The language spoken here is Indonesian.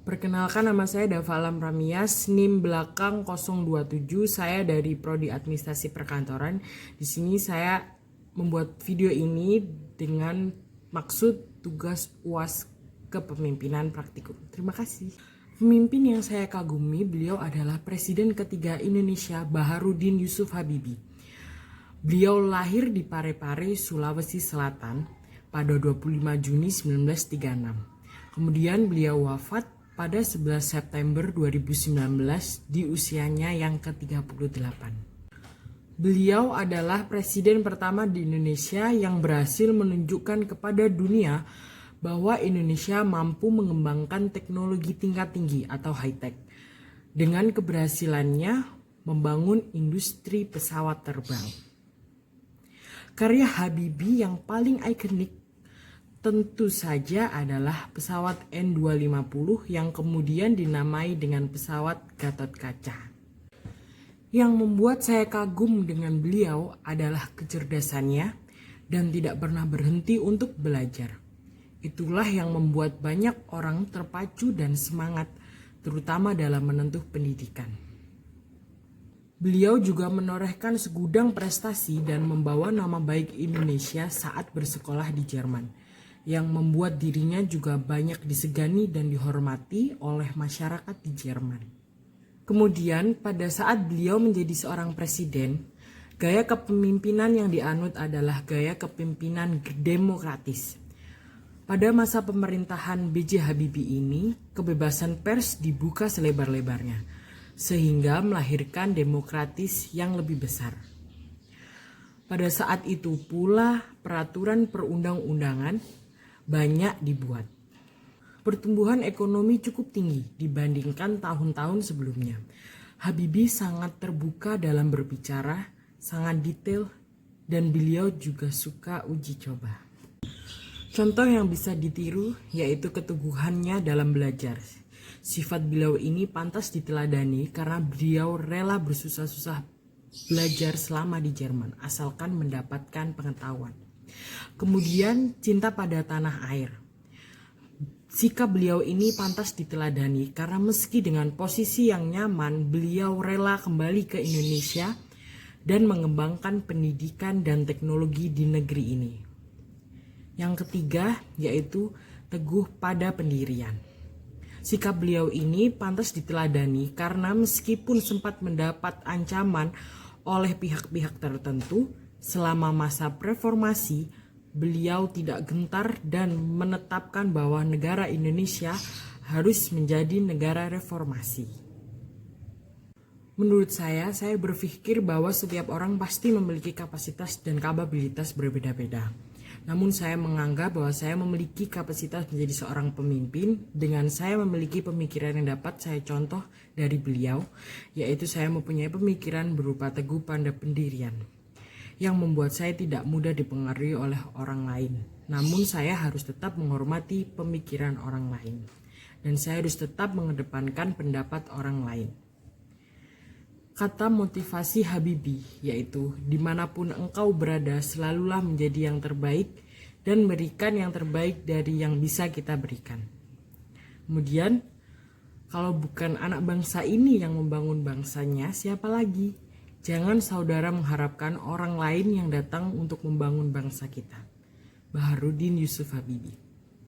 Perkenalkan, nama saya Dava Alam Ramias, NIM belakang 027. Saya dari Prodi Administrasi Perkantoran. Di sini saya membuat video ini dengan maksud tugas UAS Kepemimpinan Praktikum. Terima kasih. Pemimpin yang saya kagumi, beliau adalah Presiden ketiga Indonesia, Baharudin Yusuf Habibie. Beliau lahir di Parepare, Sulawesi Selatan pada 25 Juni 1936. Kemudian beliau wafat pada 11 September 2019 di usianya yang ke-38. Beliau adalah presiden pertama di Indonesia yang berhasil menunjukkan kepada dunia bahwa Indonesia mampu mengembangkan teknologi tingkat tinggi atau high-tech dengan keberhasilannya membangun industri pesawat terbang. Karya Habibie yang paling ikonik tentu saja adalah pesawat N250 yang kemudian dinamai dengan pesawat Gatot Kaca. Yang membuat saya kagum dengan beliau adalah kecerdasannya dan tidak pernah berhenti untuk belajar. Itulah yang membuat banyak orang terpacu dan semangat, terutama dalam menempuh pendidikan. Beliau juga menorehkan segudang prestasi dan membawa nama baik Indonesia saat bersekolah di Jerman, yang membuat dirinya juga banyak disegani dan dihormati oleh masyarakat di Jerman. Kemudian pada saat beliau menjadi seorang presiden, gaya kepemimpinan yang dianut adalah gaya kepemimpinan demokratis. Pada masa pemerintahan B.J. Habibie ini, kebebasan pers dibuka selebar-lebarnya, sehingga melahirkan demokratis yang lebih besar. Pada saat itu pula peraturan perundang-undangan banyak dibuat. Pertumbuhan ekonomi cukup tinggi dibandingkan tahun-tahun sebelumnya. Habibie sangat terbuka dalam berbicara, sangat detail, dan beliau juga suka uji coba. Contoh yang bisa ditiru yaitu keteguhannya dalam belajar. Sifat beliau ini pantas diteladani karena beliau rela bersusah-susah belajar selama di Jerman asalkan mendapatkan pengetahuan. Kemudian cinta pada tanah air. Sikap beliau ini pantas diteladani karena meski dengan posisi yang nyaman, beliau rela kembali ke Indonesia dan mengembangkan pendidikan dan teknologi di negeri ini. Yang ketiga yaitu teguh pada pendirian. Sikap beliau ini pantas diteladani karena meskipun sempat mendapat ancaman oleh pihak-pihak tertentu, selama masa reformasi, beliau tidak gentar dan menetapkan bahwa negara Indonesia harus menjadi negara reformasi. Menurut saya berpikir bahwa setiap orang pasti memiliki kapasitas dan kapabilitas berbeda-beda. Namun saya menganggap bahwa saya memiliki kapasitas menjadi seorang pemimpin dengan saya memiliki pemikiran yang dapat saya contoh dari beliau, yaitu saya mempunyai pemikiran berupa teguh pada pendirian, yang membuat saya tidak mudah dipengaruhi oleh orang lain. Namun saya harus tetap menghormati pemikiran orang lain. Dan saya harus tetap mengedepankan pendapat orang lain. Kata motivasi Habibie yaitu, dimanapun engkau berada selalulah menjadi yang terbaik dan berikan yang terbaik dari yang bisa kita berikan. Kemudian, kalau bukan anak bangsa ini yang membangun bangsanya, siapa lagi? Jangan saudara mengharapkan orang lain yang datang untuk membangun bangsa kita. Baharudin Yusuf Habibie.